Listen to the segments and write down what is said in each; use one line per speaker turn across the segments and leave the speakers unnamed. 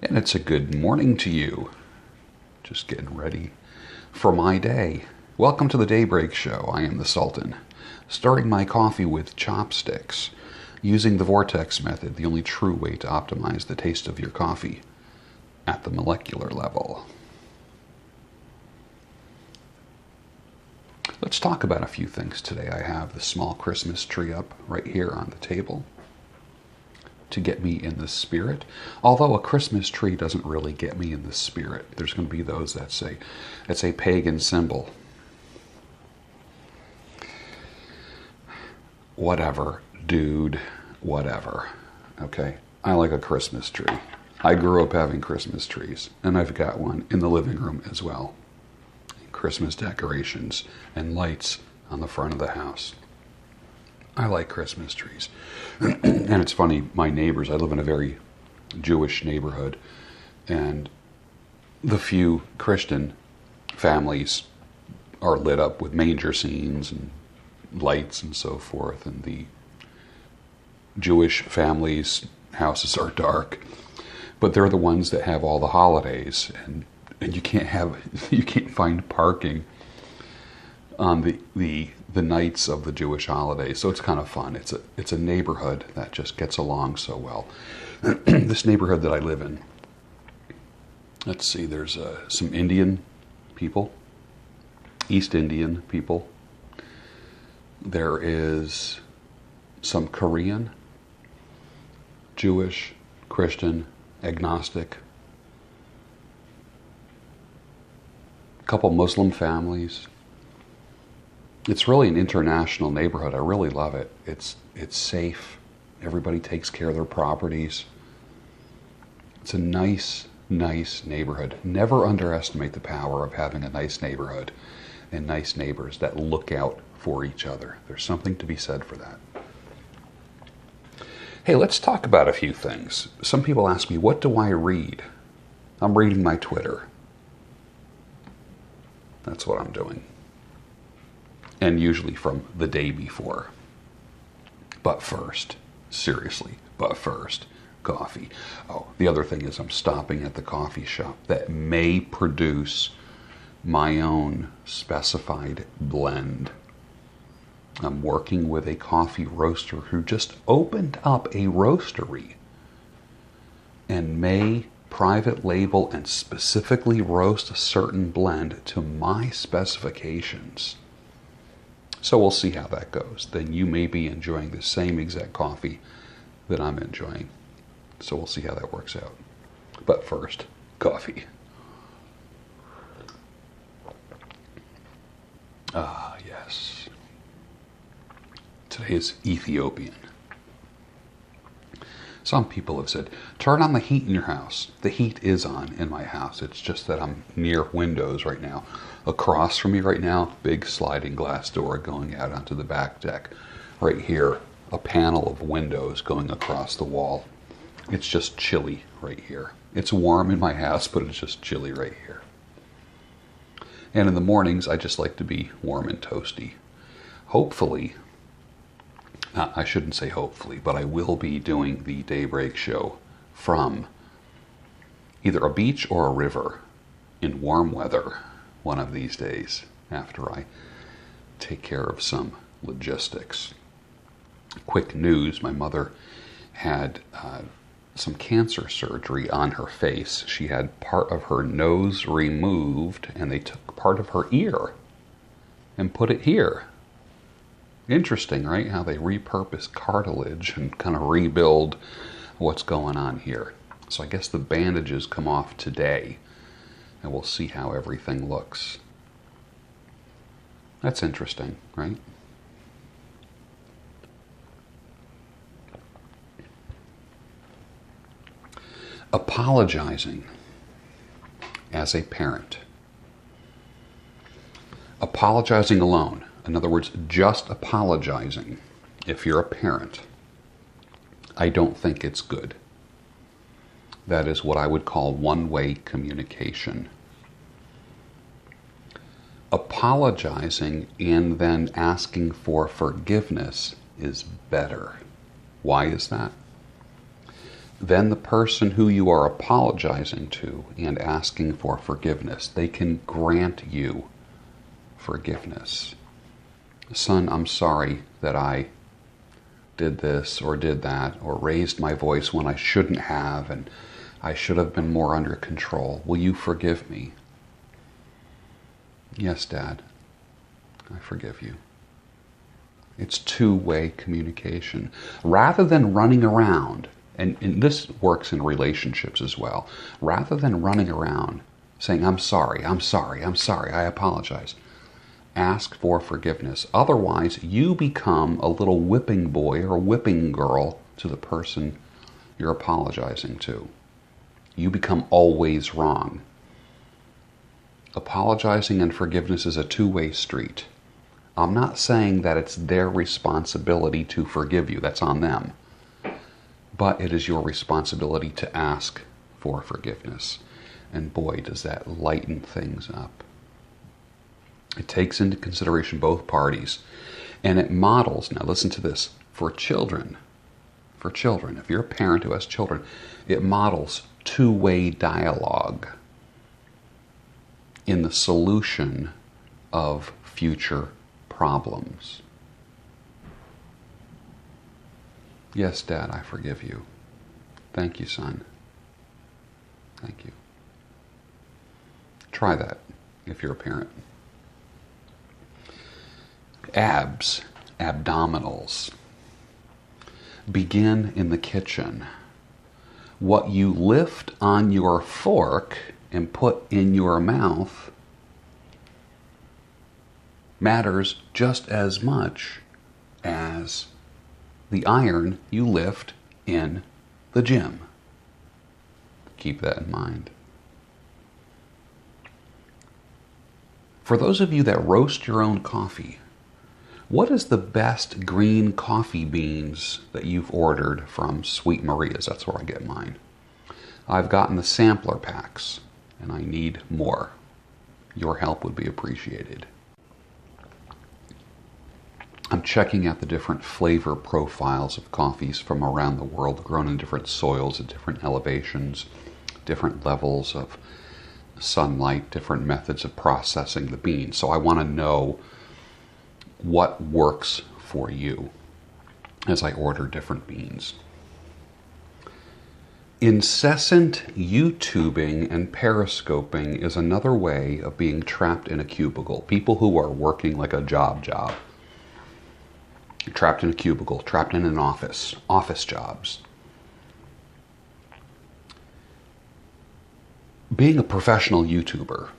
And it's a good morning to you. Just getting ready for my day. Welcome to the Daybreak Show. I am the Sultan, stirring my coffee with chopsticks, using the vortex method, the only true way to optimize the taste of your coffee at the molecular level. Let's talk about a few things today. I have the small Christmas tree up right here on the table to get me in the spirit. Although a Christmas tree doesn't really get me in the spirit. There's going to be those that say it's a pagan symbol. Whatever, dude, whatever. Okay? I like a Christmas tree. I grew up having Christmas trees, and I've got one in the living room as well. Christmas decorations and lights on the front of the house. I like Christmas trees. And it's funny, my neighbors, I live in a very Jewish neighborhood, and the few Christian families are lit up with manger scenes and lights and so forth, and the Jewish families' houses are dark, but they're the ones that have all the holidays, and you can't find parking on the nights of the Jewish holidays. So it's kind of fun. It's a neighborhood that just gets along so well. This neighborhood that I live in, let's see, there's some Indian people, East Indian people. There is some Korean, Jewish, Christian, agnostic, a couple Muslim families. It's really an international neighborhood. I really love it. It's safe. Everybody takes care of their properties. It's a nice neighborhood. Never underestimate the power of having a nice neighborhood and nice neighbors that look out for each other. There's something to be said for that. Hey, let's talk about a few things. Some people ask me, what do I read? I'm reading my Twitter. That's what I'm doing. And usually from the day before. But first, seriously, coffee. Oh, the other thing is I'm stopping at the coffee shop that may produce my own specified blend. I'm working with a coffee roaster who just opened up a roastery and may private label and specifically roast a certain blend to my specifications. So we'll see how that goes. Then you may be enjoying the same exact coffee that I'm enjoying. So we'll see how that works out. But first, coffee. Ah, yes. Today is Ethiopian. Some people have said, turn on the heat in your house. The heat is on in my house. It's just that I'm near windows right now. Across from me right now, big sliding glass door going out onto the back deck. Right here, a panel of windows going across the wall. It's just chilly right here. It's warm in my house, but it's just chilly right here. And in the mornings, I just like to be warm and toasty. Hopefully, I shouldn't say hopefully, but I will be doing the Daybreak Show from either a beach or a river in warm weather one of these days after I take care of some logistics. Quick news, my mother had some cancer surgery on her face. She had part of her nose removed, and they took part of her ear and put it here. Interesting, right? How they repurpose cartilage and kind of rebuild what's going on here. So I guess the bandages come off today, and we'll see how everything looks. That's interesting, right? Apologizing as a parent. Apologizing alone. In other words, just apologizing if you're a parent. I don't think it's good. That is what I would call one-way communication. Apologizing and then asking for forgiveness is better. Why is that? then the person who you are apologizing to and asking for forgiveness, they can grant you forgiveness. Son, I'm sorry that I did this or did that or raised my voice when I shouldn't have, and I should have been more under control. Will you forgive me? Yes, Dad, I forgive you. It's two-way communication. Rather than running around, and this works in relationships as well, rather than running around saying, I'm sorry, I'm sorry, I'm sorry, I apologize, ask for forgiveness. Otherwise, you become a little whipping boy or whipping girl to the person you're apologizing to. You become always wrong. Apologizing and forgiveness is a two-way street. I'm not saying that it's their responsibility to forgive you. That's on them. But it is your responsibility to ask for forgiveness. And boy, does that lighten things up. It takes into consideration both parties. And it models, now listen to this, for children, if you're a parent who has children, it models two-way dialogue in the solution of future problems. Yes, Dad, I forgive you. Thank you, son. Thank you. Try that if you're a parent. Abs, abdominals. Begin in the kitchen. What you lift on your fork and put in your mouth matters just as much as the iron you lift in the gym. Keep that in mind. For those of you that roast your own coffee, what is the best green coffee beans that you've ordered from Sweet Maria's? That's where I get mine. I've gotten the sampler packs, and I need more. Your help would be appreciated. I'm checking out the different flavor profiles of coffees from around the world, grown in different soils at different elevations, different levels of sunlight, different methods of processing the beans. So I want to know what works for you as I order different beans. Incessant YouTubing and periscoping is another way of being trapped in a cubicle. People who are working like a job. Trapped in a cubicle, trapped in an office jobs. Being a professional YouTuber,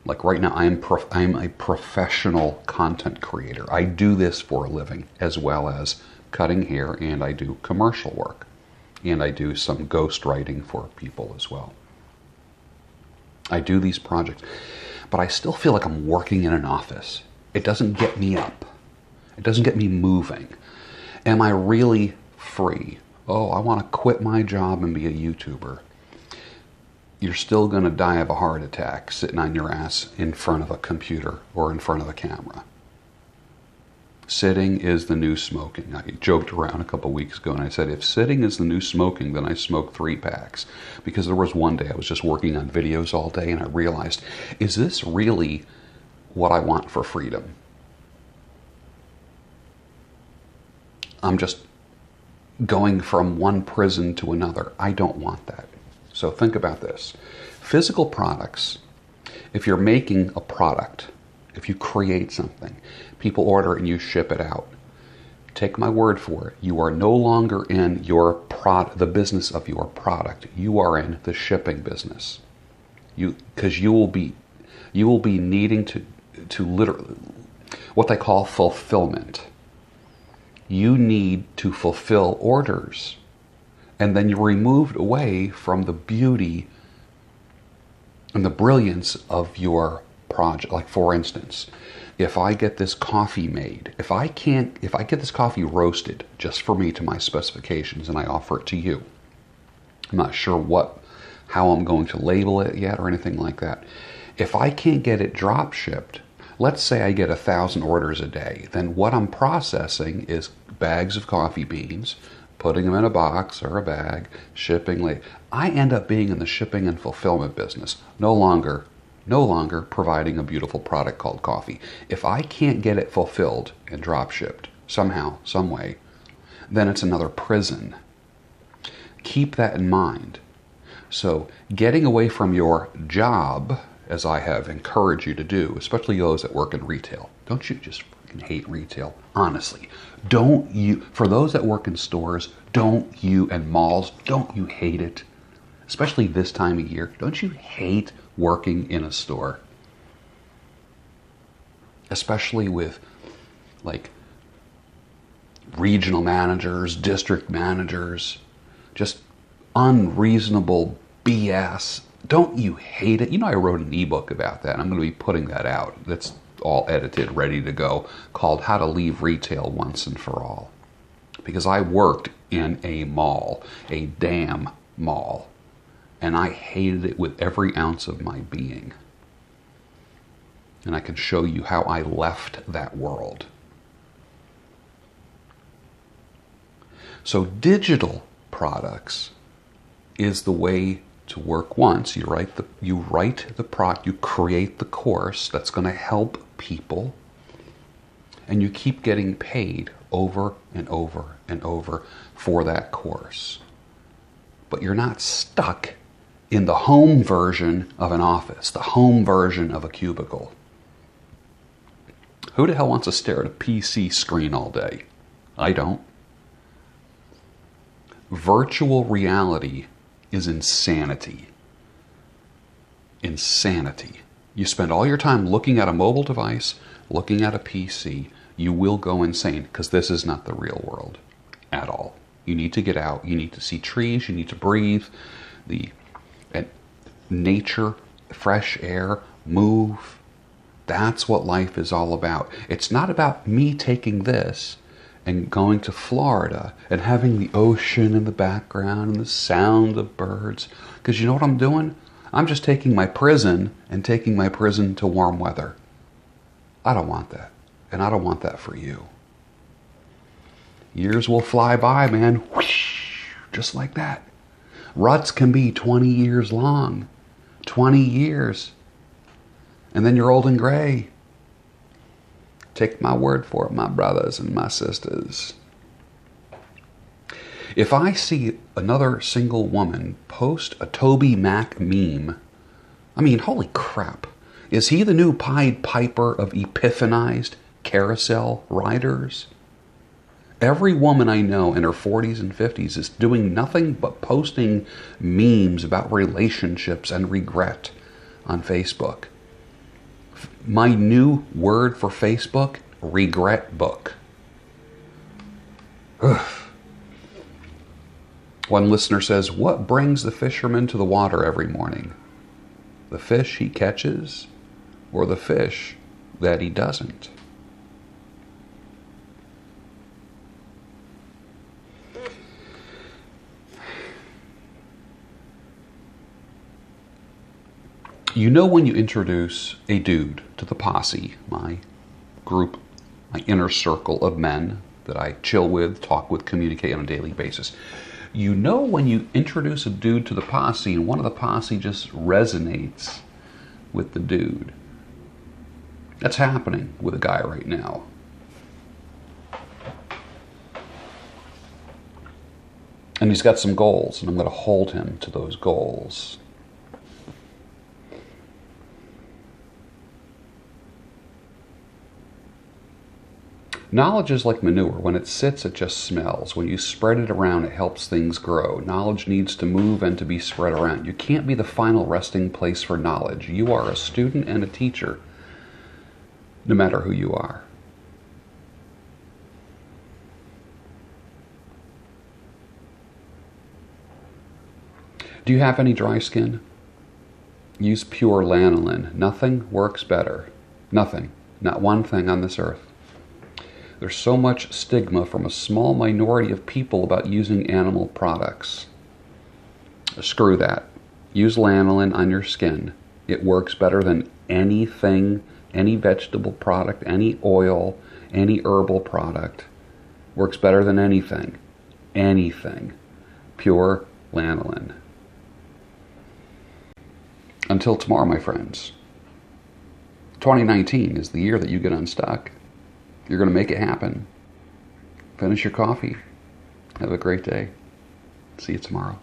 like right now, I'm a professional content creator. I do this for a living, as well as cutting hair, and I do commercial work. And I do some ghost writing for people as well. I do these projects, but I still feel like I'm working in an office. It doesn't get me up. It doesn't get me moving. Am I really free? Oh, I want to quit my job and be a YouTuber. You're still going to die of a heart attack sitting on your ass in front of a computer or in front of a camera. Sitting is the new smoking. I joked around a couple weeks ago and I said, if sitting is the new smoking, then I smoke 3 packs. Because there was one day I was just working on videos all day and I realized, is this really what I want for freedom? I'm just going from one prison to another. I don't want that. So think about this. Physical products, if you're making a product, if you create something, people order it and you ship it out. Take my word for it. You are no longer in the business of your product. You are in the shipping business. Because you will be needing to literally, what they call fulfillment. You need to fulfill orders. And then you're removed away from the beauty and the brilliance of your project. Like for instance, if I get this coffee made, if I get this coffee roasted just for me to my specifications and I offer it to you, I'm not sure how I'm going to label it yet or anything like that. If I can't get it drop shipped, let's say I get 1,000 orders a day, then what I'm processing is bags of coffee beans, putting them in a box or a bag, shipping late. I end up being in the shipping and fulfillment business, no longer providing a beautiful product called coffee. If I can't get it fulfilled and drop shipped somehow, some way, then it's another prison. Keep that in mind. So getting away from your job, as I have encouraged you to do, especially those that work in retail. Don't you just fucking hate retail? Honestly. Don't you, for those that work in stores, don't you, and malls, don't you hate it? Especially this time of year. Don't you hate working in a store? Especially with like regional managers, district managers, just unreasonable BS. Don't you hate it? You know, I wrote an ebook about that. I'm going to be putting that out. That's all edited, ready to go, called How to Leave Retail Once and For All. Because I worked in a mall, a damn mall, and I hated it with every ounce of my being. And I can show you how I left that world. So digital products is the way to work once. You write the product, you create the course that's going to help people, and you keep getting paid over and over and over for that course. But you're not stuck in the home version of an office, the home version of a cubicle. Who the hell wants to stare at a PC screen all day? I don't. Virtual reality is insanity. Insanity. You spend all your time looking at a mobile device, looking at a PC, you will go insane because this is not the real world at all. You need to get out, you need to see trees, you need to breathe, nature, fresh air, move. That's what life is all about. It's not about me taking this and going to Florida and having the ocean in the background and the sound of birds. Because you know what I'm doing? I'm just taking my prison and taking my prison to warm weather. I don't want that. And I don't want that for you. Years will fly by, man. Whoosh, just like that. Ruts can be 20 years long. 20 years. And then you're old and gray. Take my word for it, my brothers and my sisters. If I see another single woman post a Toby Mac meme, I mean, holy crap. Is he the new Pied Piper of epiphanized carousel riders? Every woman I know in her 40s and 50s is doing nothing but posting memes about relationships and regret on Facebook. My new word for Facebook, regret book. Ugh. One listener says, what brings the fisherman to the water every morning? The fish he catches or the fish that he doesn't? You know when you introduce a dude to the posse, my group, my inner circle of men that I chill with, talk with, communicate on a daily basis. You know when you introduce a dude to the posse and one of the posse just resonates with the dude. That's happening with a guy right now. And he's got some goals, and I'm going to hold him to those goals. Knowledge is like manure. When it sits, it just smells. When you spread it around, it helps things grow. Knowledge needs to move and to be spread around. You can't be the final resting place for knowledge. You are a student and a teacher, no matter who you are. Do you have any dry skin? Use pure lanolin. Nothing works better. Nothing. Not one thing on this earth. There's so much stigma from a small minority of people about using animal products. Screw that. Use lanolin on your skin. It works better than anything, any vegetable product, any oil, any herbal product. Works better than anything. anything. Pure lanolin. Until tomorrow, my friends. 2019 is the year that you get unstuck. You're going to make it happen. Finish your coffee. Have a great day. See you tomorrow.